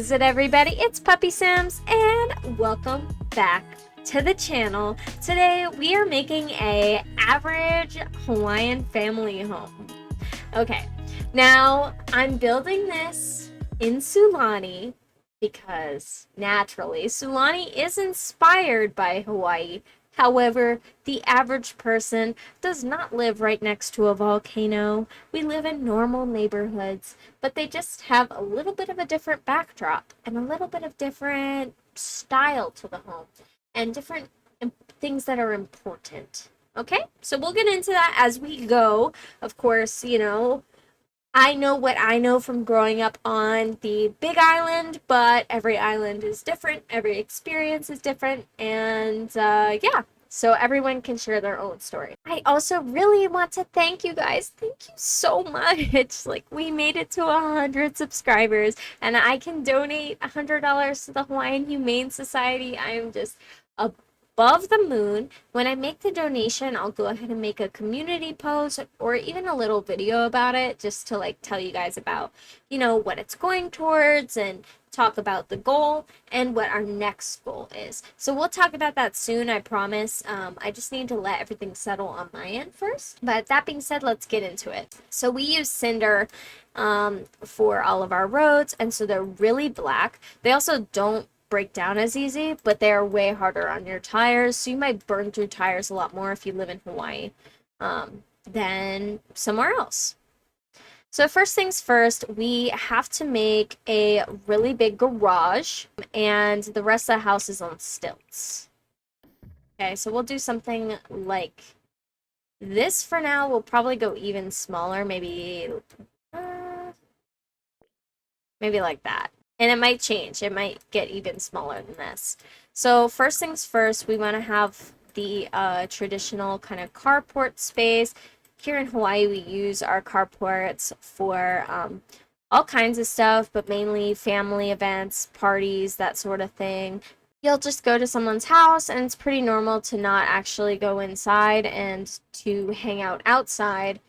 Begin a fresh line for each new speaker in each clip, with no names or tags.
How's it, everybody? It's Puppy Sims, and welcome back to the channel. Today we are making a average Hawaiian family home. Okay, now I'm building this in Sulani because naturally Sulani is inspired by Hawaii. However, the average person does not live right next to a volcano. We live in normal neighborhoods, but they just have a little bit of a different backdrop and a little bit of different style to the home and different things that are important. Okay, so we'll get into that as we go. Of course, I know what I know from growing up on the big island, but every island is different, every experience is different, and yeah, so everyone can share their own story. I also really want to thank you guys. Thank you so much. Like, we made it to 100 subscribers, and I can donate $100 to the Hawaiian Humane Society. I am just above the moon. When I make the donation, I'll go ahead and make a community post or even a little video about it, just to like tell you guys about, what it's going towards and talk about the goal and what our next goal is. So we'll talk about that soon, I promise. I just need to let everything settle on my end first. But that being said, let's get into it. So we use cinder for all of our roads, and so they're really black. They also don't break down as easy, but they are way harder on your tires, so you might burn through tires a lot more if you live in Hawaii than somewhere else. So first things first, we have to make a really big garage, and the rest of the house is on stilts. Okay, so we'll do something like this for now. We'll probably go even smaller, maybe like that. And it might change. It might get even smaller than this. So first things first, we want to have the traditional kind of carport space. Here in Hawaii, we use our carports for all kinds of stuff, but mainly family events, parties, that sort of thing. You'll just go to someone's house, and it's pretty normal to not actually go inside and to hang out outside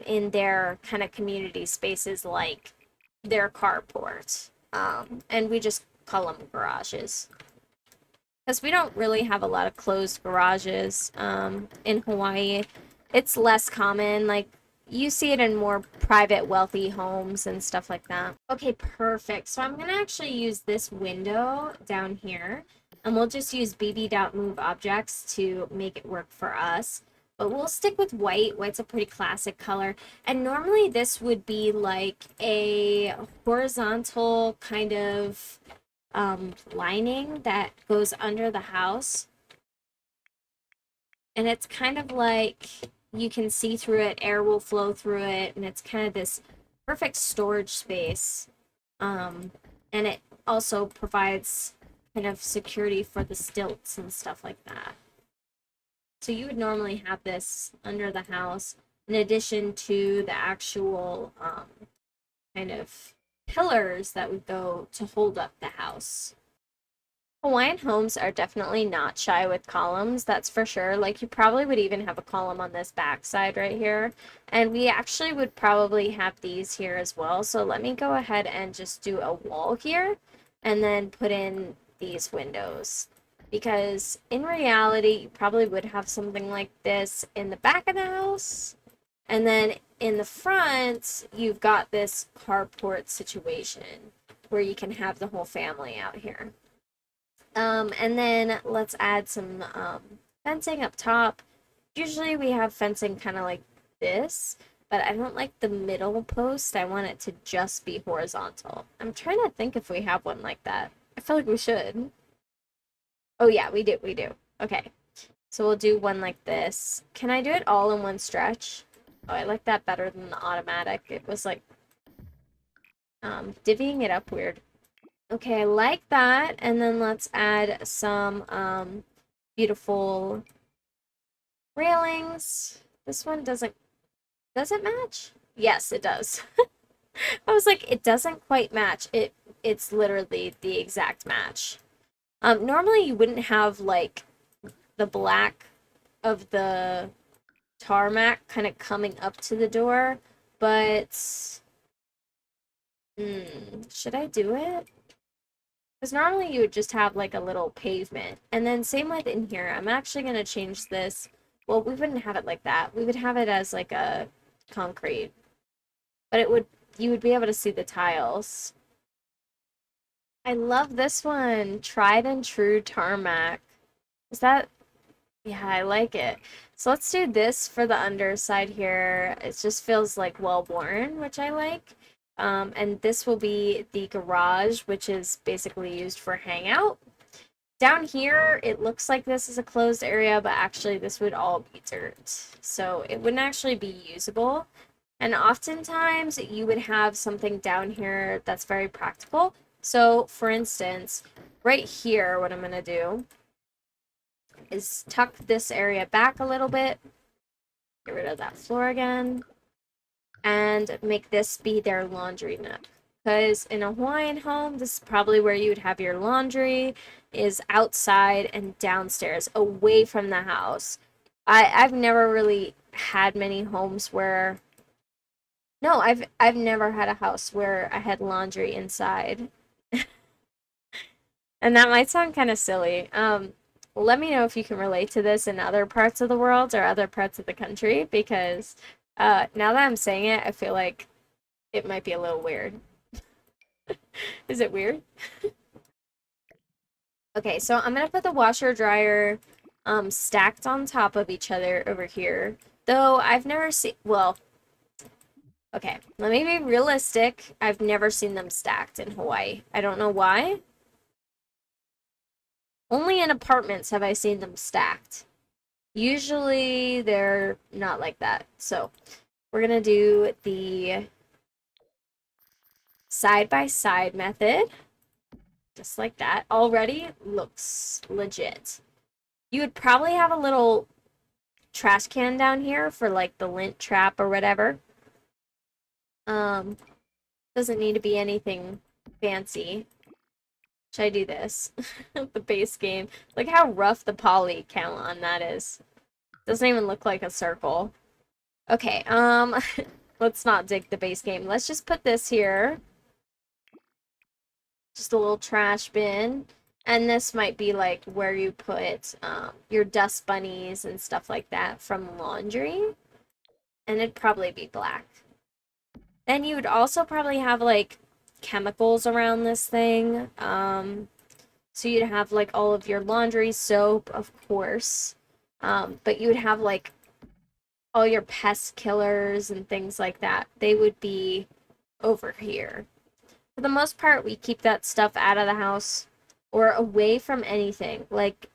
in their kind of community spaces like their carport. And we just call them garages because we don't really have a lot of closed garages in Hawaii. It's less common. Like, you see it in more private, wealthy homes and stuff like that. Okay, perfect. So I'm gonna actually use this window down here, and we'll just use bb.move objects to make it work for us. But we'll stick with white. White's a pretty classic color. And normally this would be like a horizontal kind of lining that goes under the house. And it's kind of like you can see through it, air will flow through it, and it's kind of this perfect storage space. And it also provides kind of security for the stilts and stuff like that. So you would normally have this under the house in addition to the actual kind of pillars that would go to hold up the house. Hawaiian homes are definitely not shy with columns, that's for sure. Like, you probably would even have a column on this back side right here. And we actually would probably have these here as well. So let me go ahead and just do a wall here and then put in these windows. Because in reality, you probably would have something like this in the back of the house. And then in the front, you've got this carport situation where you can have the whole family out here. And then let's add some fencing up top. Usually we have fencing kind of like this, but I don't like the middle post. I want it to just be horizontal. I'm trying to think if we have one like that. I feel like we should. Oh yeah, we do. Okay. So we'll do one like this. Can I do it all in one stretch? Oh, I like that better than the automatic. It was like divvying it up weird. Okay, I like that. And then let's add some beautiful railings. This one does it match? Yes, it does. I was like, it doesn't quite match. It's literally the exact match. Normally you wouldn't have like the black of the tarmac kind of coming up to the door, but should I do it? Because normally you would just have like a little pavement. And then same with in here. I'm actually going to change this. Well, we wouldn't have it like that. We would have it as like a concrete. But you would be able to see the tiles. I love this one. Tried and true tarmac. Is that? Yeah, I like it. So let's do this for the underside here. It just feels like well worn, which I like. And this will be the garage, which is basically used for hangout. Down here, it looks like this is a closed area, but actually this would all be dirt. So it wouldn't actually be usable. And oftentimes you would have something down here that's very practical. So for instance, right here, what I'm going to do is tuck this area back a little bit. Get rid of that floor again. And make this be their laundry nook. Because in a Hawaiian home, this is probably where you would have your laundry, is outside and downstairs, away from the house. I've never really had many homes where... No, I've never had a house where I had laundry inside. And that might sound kind of silly. Let me know if you can relate to this in other parts of the world or other parts of the country, because now that I'm saying it, I feel like it might be a little weird. Is it weird? Okay, so I'm gonna put the washer dryer stacked on top of each other over here. Though I've never seen, well, okay, let me be realistic. I've never seen them stacked in Hawaii. I don't know why. Only in apartments have I seen them stacked. Usually they're not like that. So we're gonna do the side-by-side method. Just like that. Already looks legit. You would probably have a little trash can down here for like the lint trap or whatever. Doesn't need to be anything fancy. Should I do this? The base game. Look how rough the poly count on that is. Doesn't even look like a circle. Okay, let's not dig the base game. Let's just put this here. Just a little trash bin. And this might be like where you put your dust bunnies and stuff like that from laundry. And it'd probably be black. Then you would also probably have like chemicals around this thing. So you'd have like all of your laundry, soap, of course. But you would have like all your pest killers and things like that. They would be over here. For the most part, we keep that stuff out of the house or away from anything. Like,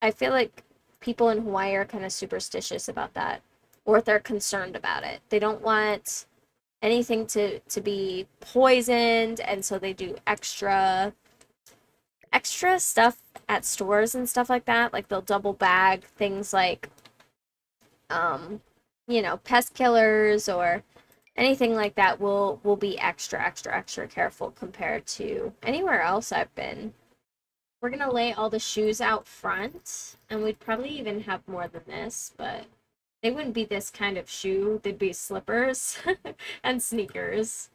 I feel like people in Hawaii are kind of superstitious about that, or they're concerned about it. They don't want anything to be poisoned, and so they do extra stuff at stores and stuff like that. Like, they'll double bag things like, pest killers or anything like that will be extra careful compared to anywhere else I've been. We're gonna lay all the shoes out front, and we'd probably even have more than this, but they wouldn't be this kind of shoe. They'd be slippers and sneakers.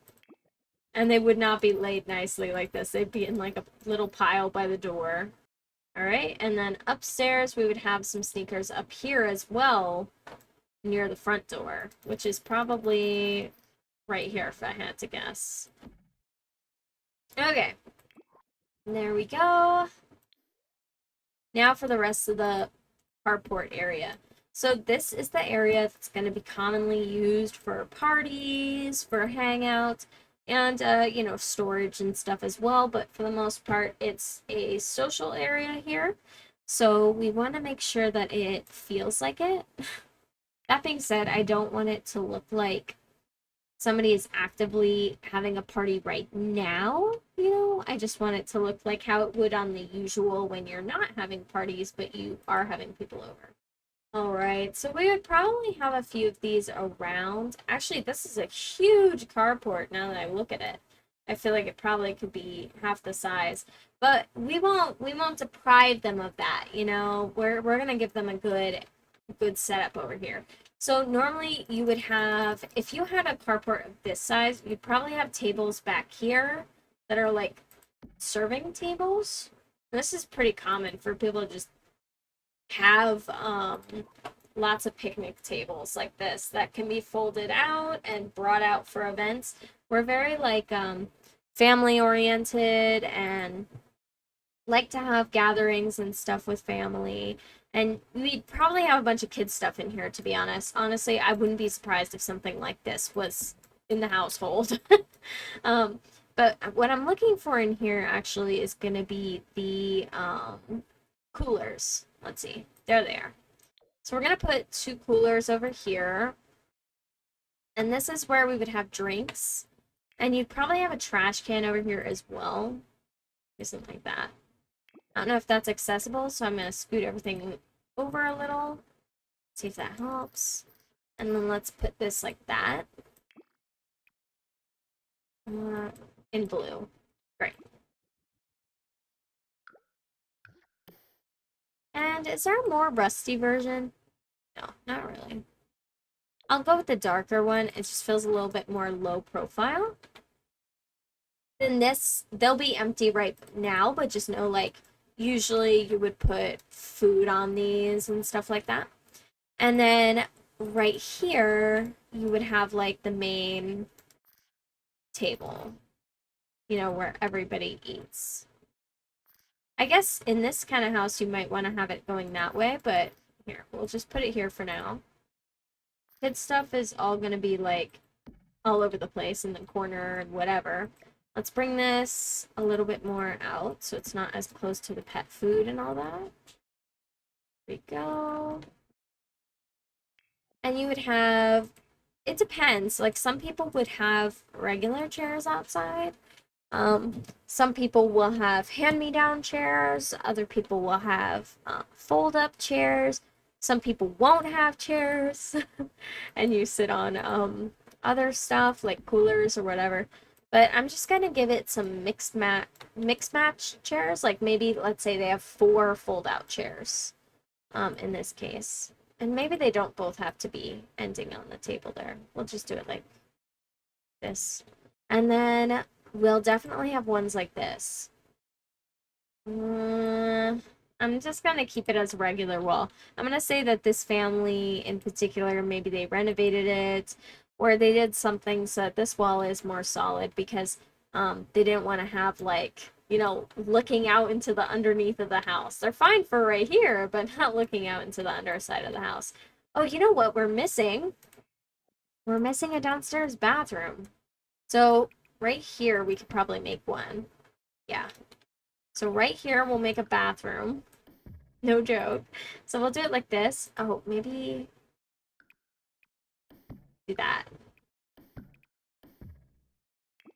And they would not be laid nicely like this. They'd be in like a little pile by the door. All right, and then upstairs we would have some sneakers up here as well, near the front door, which is probably right here if I had to guess. Okay, there we go. Now for the rest of the carport area. So this is the area that's going to be commonly used for parties, for hangout, and storage and stuff as well. But for the most part, it's a social area here. So we want to make sure that it feels like it. That being said, I don't want it to look like somebody is actively having a party right now. I just want it to look like how it would on the usual when you're not having parties, but you are having people over. All right, so we would probably have a few of these around. Actually, this is a huge carport now that I look at it. I feel like it probably could be half the size, but we won't deprive them of that. We're gonna give them a good setup over here. So normally you would have, if you had a carport of this size, you'd probably have tables back here that are like serving tables. This is pretty common for people to just have lots of picnic tables like this that can be folded out and brought out for events. We're very like family oriented and like to have gatherings and stuff with family. And we'd probably have a bunch of kids stuff in here, to be honest. Honestly, I wouldn't be surprised if something like this was in the household. um, but what I'm looking for in here actually is going to be the coolers. Let's see. There they are. So we're going to put two coolers over here. And this is where we would have drinks. And you'd probably have a trash can over here as well. Or something like that. I don't know if that's accessible, so I'm going to scoot everything over a little. See if that helps. And then let's put this like that. In blue. Great. And is there a more rusty version? No, not really. I'll go with the darker one. It just feels a little bit more low profile. Then this, they'll be empty right now, but just know like usually you would put food on these and stuff like that. And then right here, you would have like the main table, you know, where everybody eats. I guess in this kind of house, you might want to have it going that way, but here, we'll just put it here for now. Kid stuff is all going to be like all over the place in the corner and whatever. Let's bring this a little bit more out so it's not as close to the pet food and all that. There we go. And you would have, it depends. Like some people would have regular chairs outside. Some people will have hand-me-down chairs. Other people will have fold-up chairs. Some people won't have chairs. And you sit on other stuff like coolers or whatever. But I'm just gonna give it some mixed match chairs. Like maybe let's say they have 4 fold-out chairs in this case. And maybe they don't both have to be ending on the table there. We'll just do it like this. And then we'll definitely have ones like this. I'm just gonna keep it as a regular wall. I'm gonna say that this family in particular, maybe they renovated it or they did something so that this wall is more solid because they didn't want to have like, you know, looking out into the underneath of the house. They're fine for right here, but not looking out into the underside of the house. Oh, you know what we're missing? We're missing a downstairs bathroom. So right here, we could probably make one. Yeah. So right here, we'll make a bathroom. No joke. So we'll do it like this. Oh, maybe do that.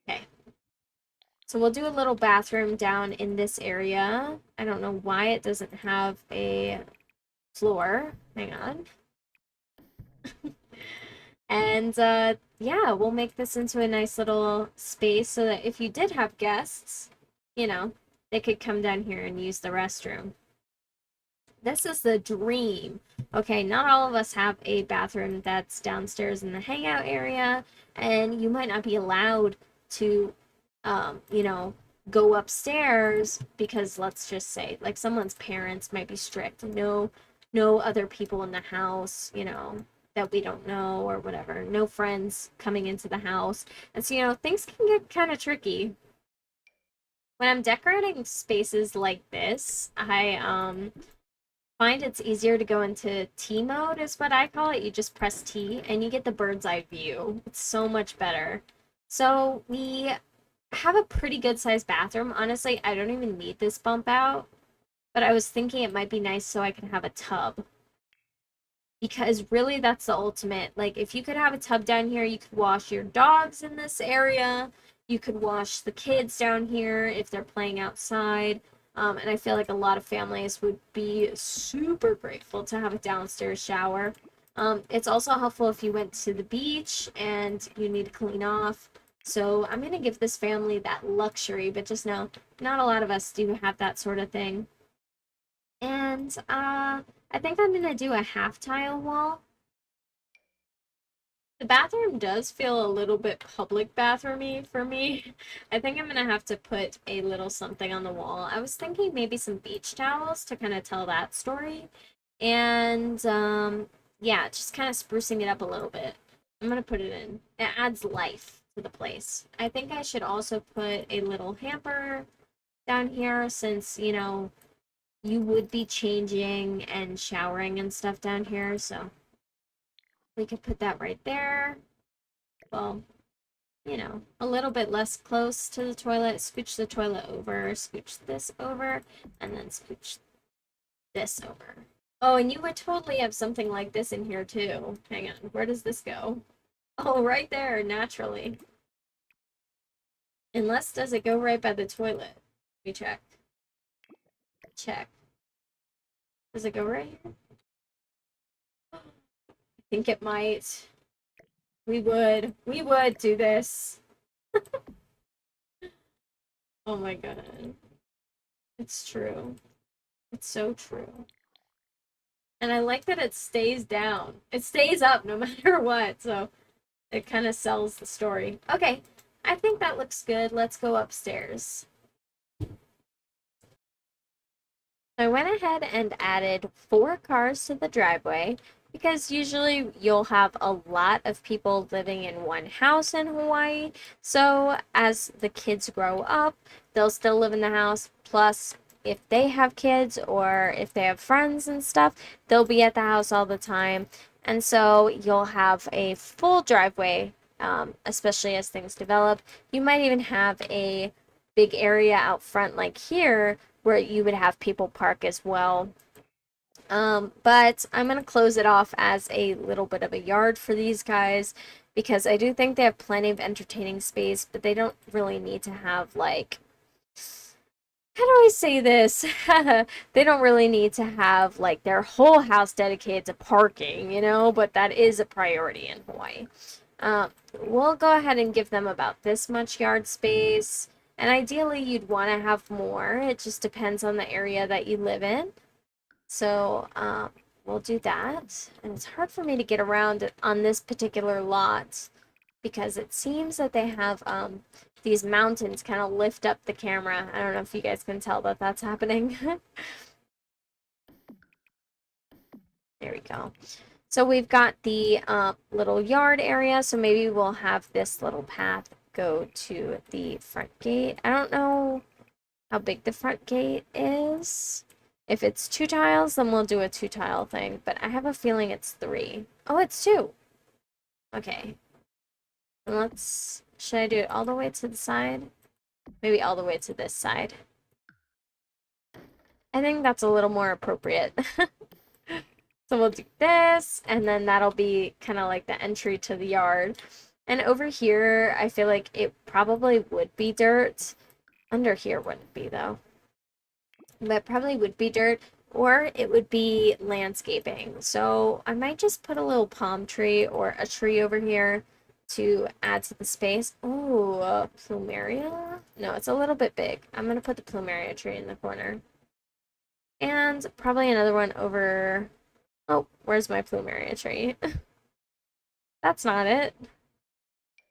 Okay. So we'll do a little bathroom down in this area. I don't know why it doesn't have a floor. Hang on. And yeah, we'll make this into a nice little space so that if you did have guests, you know, they could come down here and use the restroom. This is the dream. Okay, not all of us have a bathroom that's downstairs in the hangout area, and you might not be allowed to, you know, go upstairs because let's just say, like, someone's parents might be strict. No other people in the house, you know, that we don't know or whatever. No friends coming into the house. And so, you know, things can get kind of tricky. When I'm decorating spaces like this, I find it's easier to go into T mode is what I call it. You just press T and you get the bird's eye view. It's so much better. So we have a pretty good sized bathroom. Honestly, I don't even need this bump out, but I was thinking it might be nice so I can have a tub. Because really that's the ultimate. Like if you could have a tub down here, you could wash your dogs in this area. You could wash the kids down here if they're playing outside. And I feel like a lot of families would be super grateful to have a downstairs shower. It's also helpful if you went to the beach and you need to clean off. So I'm going to give this family that luxury, but just know not a lot of us do have that sort of thing. And I think I'm going to do a half tile wall. The bathroom does feel a little bit public bathroomy for me. I think I'm gonna have to put a little something on the wall. I was thinking maybe some beach towels to kind of tell that story. And yeah, just kind of sprucing it up a little bit. I'm gonna put it in. It adds life to the place. I think I should also put a little hamper down here since, you would be changing and showering and stuff down here, so we could put that right there. Well, a little bit less close to the toilet. Scooch the toilet over, scooch this over, and then scooch this over. Oh, and you would totally have something like this in here too. Hang on, where does this go? Oh, right there, naturally. Unless, does it go right by the toilet? Let me check. Check. Does it go right here? I think it might. We would do this. Oh my god. It's true. It's so true. And I like that it stays down. It stays up no matter what, so it kind of sells the story. Okay, I think that looks good. Let's go upstairs. I went ahead and added 4 cars to the driveway because usually you'll have a lot of people living in one house in Hawaii. So as the kids grow up, they'll still live in the house. Plus, if they have kids or if they have friends and stuff, they'll be at the house all the time. And so you'll have a full driveway, especially as things develop. You might even have a big area out front like here where you would have people park as well. But I'm going to close it off as a little bit of a yard for these guys because I do think they have plenty of entertaining space, but they don't really need to have, like, how do I say this? They don't really need to have, like, their whole house dedicated to parking, but that is a priority in Hawaii. Um, we'll go ahead and give them about this much yard space. And ideally, you'd want to have more. It just depends on the area that you live in. So, we'll do that. And it's hard for me to get around on this particular lot because it seems that they have these mountains kind of lift up the camera. I don't know if you guys can tell that that's happening. There we go. So we've got the little yard area, so maybe we'll have this little path go to the front gate. I don't know how big the front gate is. If it's 2 tiles, then we'll do a 2-tile thing, but I have a feeling it's 3. Oh, it's 2. Okay. And should I do it all the way to the side? Maybe all the way to this side. I think that's a little more appropriate. So we'll do this, and then that'll be kind of like the entry to the yard. And over here, I feel like it probably would be dirt. Under here wouldn't be, though. But probably would be dirt, or it would be landscaping. So I might just put a little palm tree or a tree over here to add to the space. Oh, plumeria? No, it's a little bit big. I'm going to put the plumeria tree in the corner. And probably another one over... Oh, where's my plumeria tree? That's not it.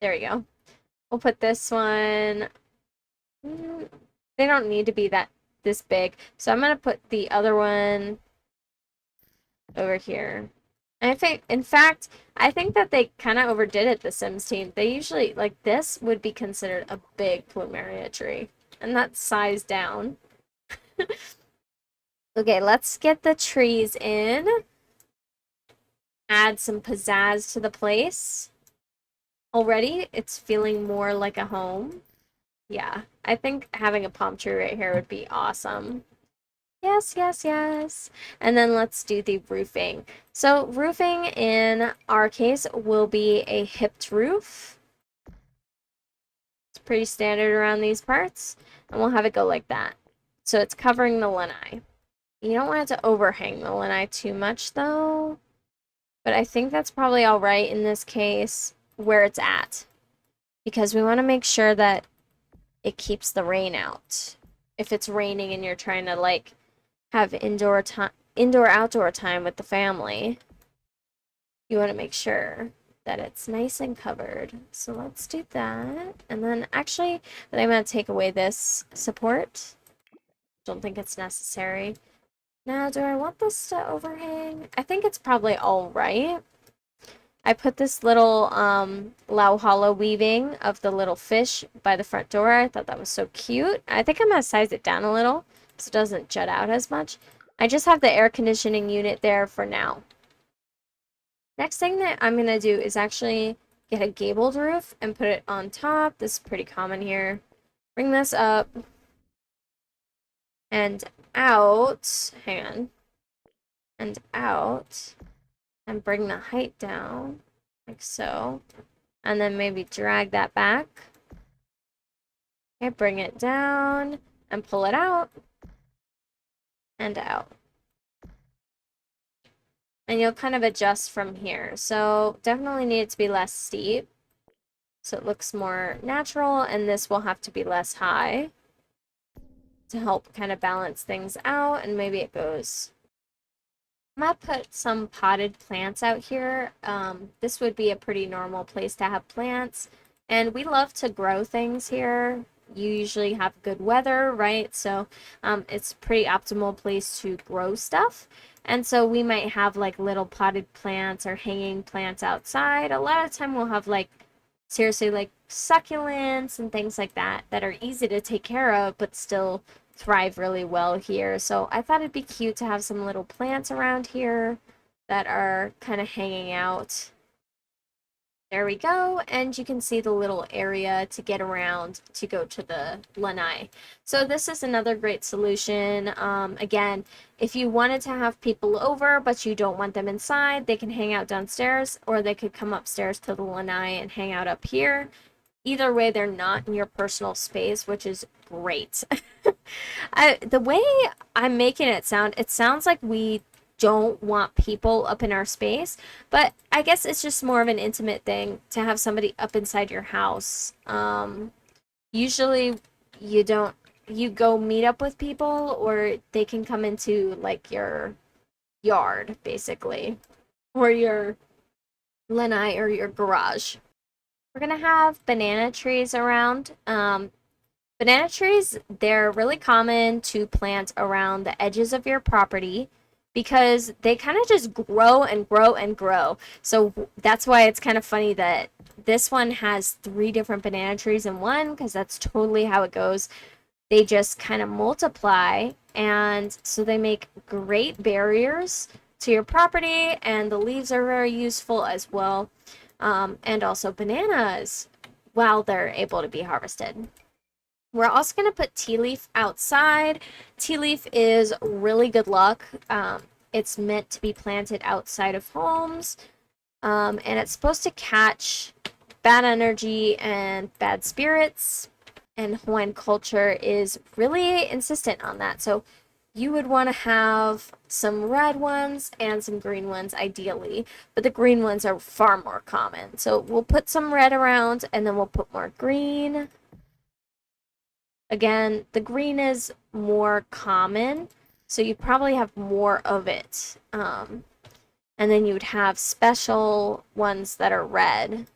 There we go. We'll put this one... They don't need to be this big. So I'm going to put the other one over here. And in fact, I think that they kind of overdid it, the Sims team. They usually, like, this would be considered a big plumeria tree. And that's sized down. Okay, let's get the trees in. Add some pizzazz to the place. Already, it's feeling more like a home. Yeah, I think having a palm tree right here would be awesome. Yes, yes, yes. And then let's do the roofing. So roofing in our case will be a hipped roof. It's pretty standard around these parts. And we'll have it go like that. So it's covering the lanai. You don't want it to overhang the lanai too much though. But I think that's probably all right in this case where it's at. Because we want to make sure that it keeps the rain out. If it's raining and you're trying to, like, have indoor outdoor time with the family, you want to make sure. that it's nice and covered. So let's do that. And then actually, I'm going to take away this support. Don't think it's necessary. Now, do I want this to overhang? I think it's probably all right. I put this little Lauhala weaving of the little fish by the front door. I thought that was so cute. I think I'm going to size it down a little so it doesn't jut out as much. I just have the air conditioning unit there for now. Next thing that I'm going to do is actually get a gabled roof and put it on top. This is pretty common here. Bring this up and out. Hang on. And out. And bring the height down like so. And then maybe drag that back. Okay, bring it down and pull it out and out. And you'll kind of adjust from here. So definitely need it to be less steep so it looks more natural, and this will have to be less high to help kind of balance things out. And maybe it goes, I'm gonna put some potted plants out here. This would be a pretty normal place to have plants, and we love to grow things here. You usually have good weather, right? So it's a pretty optimal place to grow stuff. And so we might have like little potted plants or hanging plants outside. A lot of the time we'll have like seriously like succulents and things like that that are easy to take care of but still thrive really well here. So I thought it'd be cute to have some little plants around here that are kind of hanging out. There we go, and you can see the little area to get around to go to the lanai. So this is another great solution. Again, if you wanted to have people over but you don't want them inside, they can hang out downstairs, or they could come upstairs to the lanai and hang out up here. Either way, they're not in your personal space, which is great. The way I'm making it sounds like we don't want people up in our space, but I guess it's just more of an intimate thing to have somebody up inside your house. Usually you go meet up with people, or they can come into like your yard basically, or your lanai or your garage. We're gonna have banana trees around. Banana trees, they're really common to plant around the edges of your property because they kind of just grow and grow and grow. So that's why it's kind of funny that this one has 3 different banana trees in one, because that's totally how it goes. They just kind of multiply, and so they make great barriers to your property, and the leaves are very useful as well. And also bananas while they're able to be harvested. We're also going to put tea leaf outside. Tea leaf is really good luck. It's meant to be planted outside of homes, and it's supposed to catch bad energy and bad spirits. And Hawaiian culture is really insistent on that. So you would want to have some red ones and some green ones ideally, but the green ones are far more common. So we'll put some red around, and then we'll put more green. Again, the green is more common, so you probably have more of it. And then you would have special ones that are red.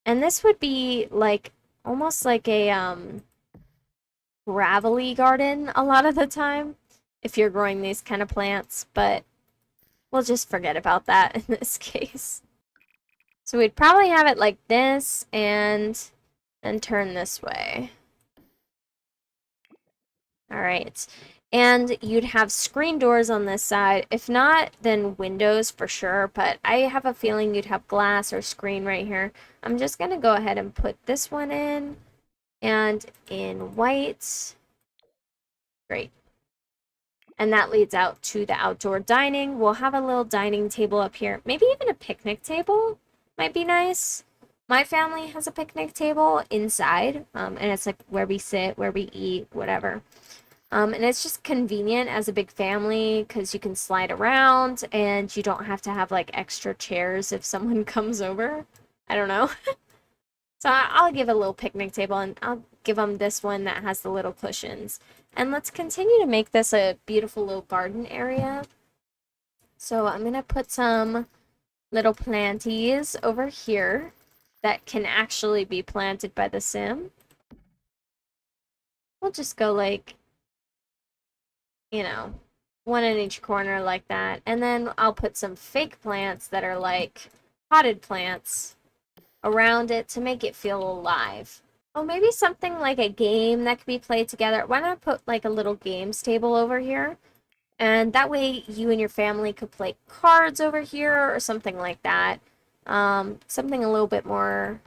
And this would be like almost like a gravelly garden a lot of the time if you're growing these kind of plants, but we'll just forget about that in this case. So we'd probably have it like this and then turn this way. All right. And you'd have screen doors on this side. If not, then windows for sure, but I have a feeling you'd have glass or screen right here. I'm just going to go ahead and put this one in, and in white. Great. And that leads out to the outdoor dining. We'll have a little dining table up here. Maybe even a picnic table might be nice. My family has a picnic table inside, and it's like where we sit, where we eat, whatever. And it's just convenient as a big family because you can slide around and you don't have to have like extra chairs if someone comes over. I don't know. So I'll give a little picnic table, and I'll give them this one that has the little cushions. And let's continue to make this a beautiful little garden area. So I'm going to put some little planties over here that can actually be planted by the sim. We'll just go like, you know, one in each corner like that. And then I'll put some fake plants that are like potted plants around it to make it feel alive. Oh, maybe something like a game that could be played together. Why not put like a little games table over here? And that way you and your family could play cards over here or something like that. Something a little bit more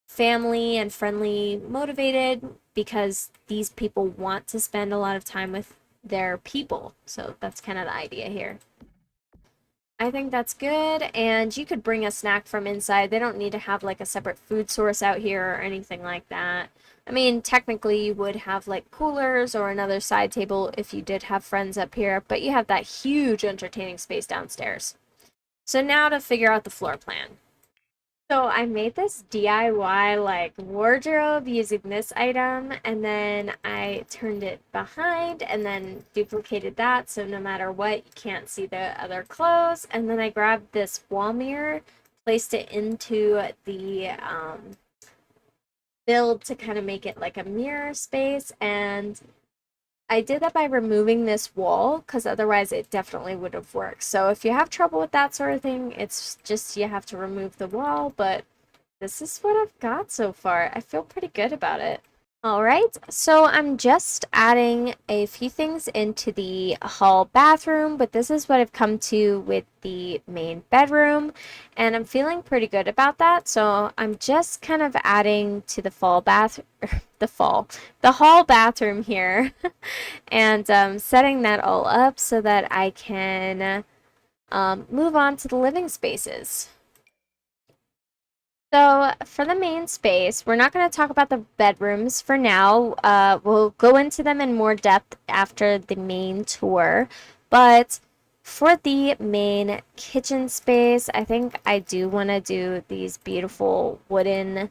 family and friendly motivated because these people want to spend a lot of time with their people. So that's kind of the idea here. I think that's good, and you could bring a snack from inside. They don't need to have like a separate food source out here or anything like that. I mean, technically you would have like coolers or another side table if you did have friends up here, but you have that huge entertaining space downstairs. So now to figure out the floor plan. So I made this DIY like wardrobe using this item, and then I turned it behind and then duplicated that so no matter what you can't see the other clothes. And then I grabbed this wall mirror, placed it into the build to kind of make it like a mirror space, and I did that by removing this wall because otherwise it definitely would have worked. So if you have trouble with that sort of thing, it's just you have to remove the wall, but this is what I've got so far. I feel pretty good about it. All right, so I'm just adding a few things into the hall bathroom, but this is what I've come to with the main bedroom, and I'm feeling pretty good about that. So I'm just kind of adding to the the hall bathroom here, and setting that all up so that I can move on to the living spaces. So for the main space, we're not going to talk about the bedrooms for now. We'll go into them in more depth after the main tour. But for the main kitchen space, I think I do want to do these beautiful wooden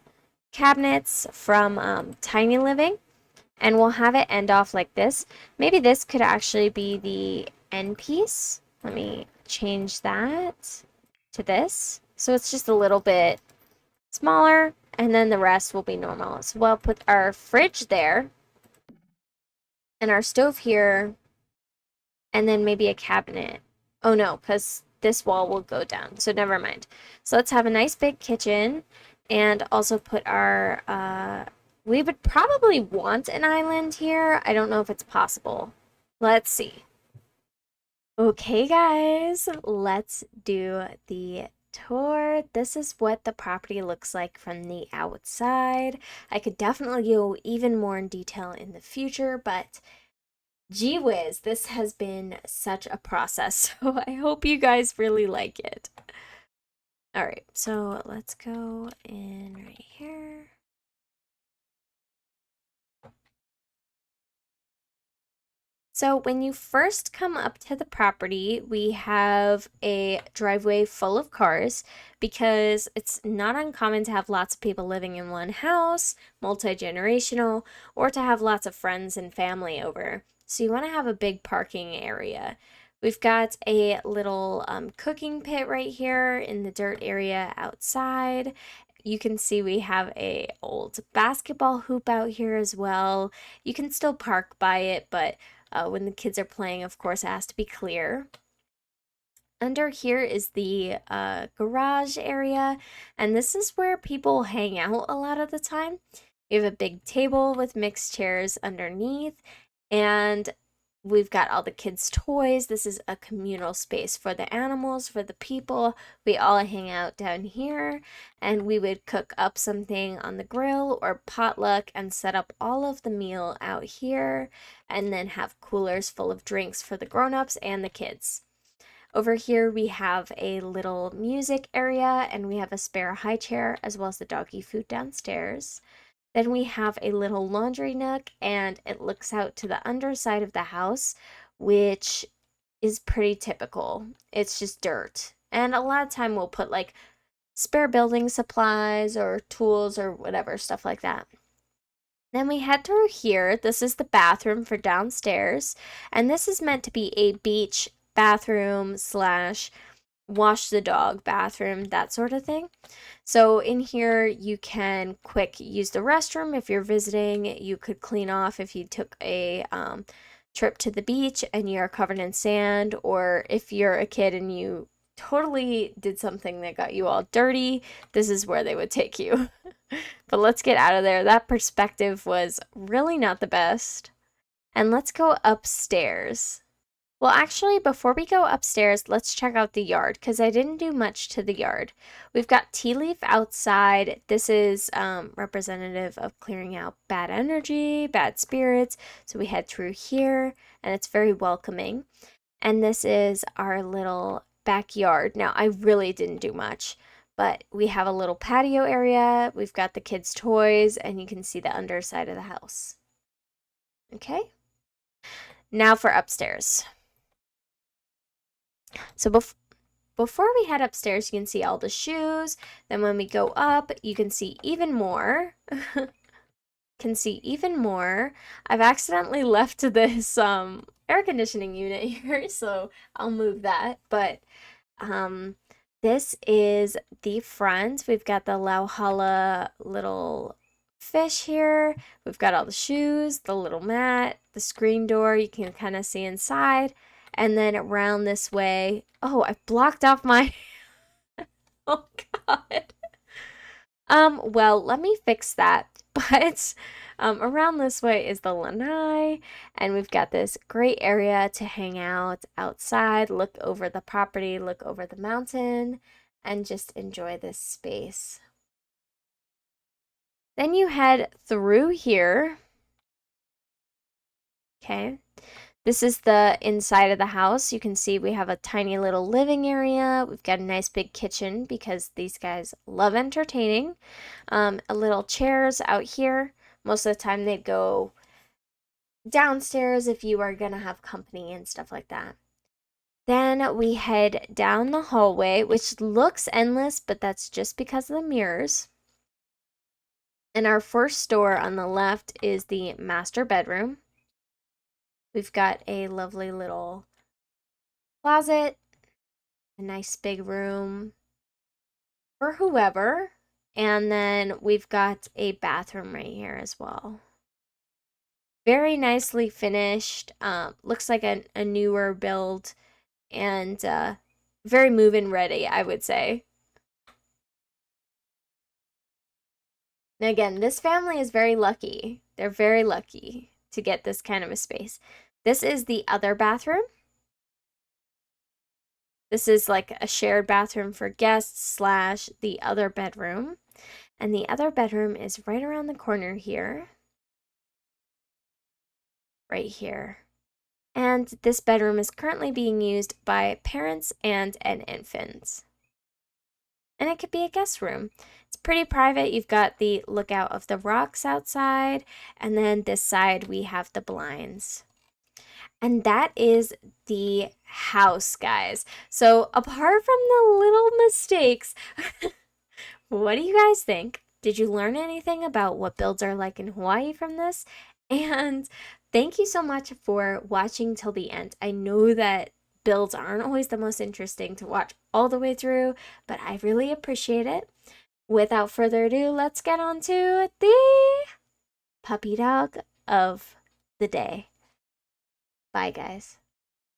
cabinets from Tiny Living. And we'll have it end off like this. Maybe this could actually be the end piece. Let me change that to this. So it's just a little bit smaller, and then the rest will be normal. So we'll put our fridge there, and our stove here, and then maybe a cabinet. Oh no, because this wall will go down, so never mind. So let's have a nice big kitchen, and also put our, we would probably want an island here. I don't know if it's possible. Let's see. Okay, guys, let's do the tour. This is what the property looks like from the outside. I could definitely go even more in detail in the future, but gee whiz, this has been such a process. So I hope you guys really like it. All right, so let's go in right here. So when you first come up to the property, we have a driveway full of cars because it's not uncommon to have lots of people living in one house, multi-generational, or to have lots of friends and family over. So you want to have a big parking area. We've got a little cooking pit right here in the dirt area outside. You can see we have a old basketball hoop out here as well. You can still park by it, but when the kids are playing, of course, it has to be clear. Under here is the garage area, and this is where people hang out a lot of the time. We have a big table with mixed chairs underneath, and we've got all the kids' toys. This is a communal space for the animals, for the people. We all hang out down here, and we would cook up something on the grill or potluck and set up all of the meal out here, and then have coolers full of drinks for the grown-ups and the kids. Over here we have a little music area, and we have a spare high chair as well as the doggy food downstairs. Then we have a little laundry nook, and it looks out to the underside of the house, which is pretty typical. It's just dirt. And a lot of time we'll put like spare building supplies or tools or whatever, stuff like that. Then we head through here. This is the bathroom for downstairs, and this is meant to be a beach bathroom slash wash the dog, bathroom, that sort of thing. So in here, you can quick use the restroom if you're visiting. You could clean off if you took a trip to the beach and you're covered in sand, or if you're a kid and you totally did something that got you all dirty, this is where they would take you. But let's get out of there. That perspective was really not the best. And let's go upstairs. Well, actually, before we go upstairs, let's check out the yard because I didn't do much to the yard. We've got tea leaf outside. This is representative of clearing out bad energy, bad spirits. So we head through here and it's very welcoming. And this is our little backyard. Now, I really didn't do much, but we have a little patio area. We've got the kids' toys and you can see the underside of the house. Okay. Now for upstairs. So before we head upstairs, you can see all the shoes. Then when we go up, you can see even more. I've accidentally left this air conditioning unit here, so I'll move that. But this is the front. We've got the Lauhala little fish here. We've got all the shoes, the little mat, the screen door. You can kind of see inside. And then around this way, oh, I blocked off my, oh God. Well, let me fix that. But around this way is the lanai, and we've got this great area to hang out outside, look over the property, look over the mountain, and just enjoy this space. Then you head through here. Okay. This is the inside of the house. You can see we have a tiny little living area. We've got a nice big kitchen because these guys love entertaining. A little chairs out here. Most of the time they'd go downstairs if you are going to have company and stuff like that. Then we head down the hallway, which looks endless, but that's just because of the mirrors. And our first door on the left is the master bedroom. We've got a lovely little closet, a nice big room for whoever, and then we've got a bathroom right here as well. Very nicely finished, looks like a newer build, and very move-in ready, I would say. And again, this family is very lucky. They're very lucky to get this kind of a space. This is the other bathroom. This is like a shared bathroom for guests slash the other bedroom. And the other bedroom is right around the corner here. Right here. And this bedroom is currently being used by parents and an infant. And it could be a guest room. It's pretty private. You've got the lookout of the rocks outside, and then this side we have the blinds. And that is the house, guys. So apart from the little mistakes, what do you guys think? Did you learn anything about what builds are like in Hawaii from this? And thank you so much for watching till the end. I know that builds aren't always the most interesting to watch all the way through, but I really appreciate it. Without further ado, let's get on to the puppy dog of the day. Bye, guys.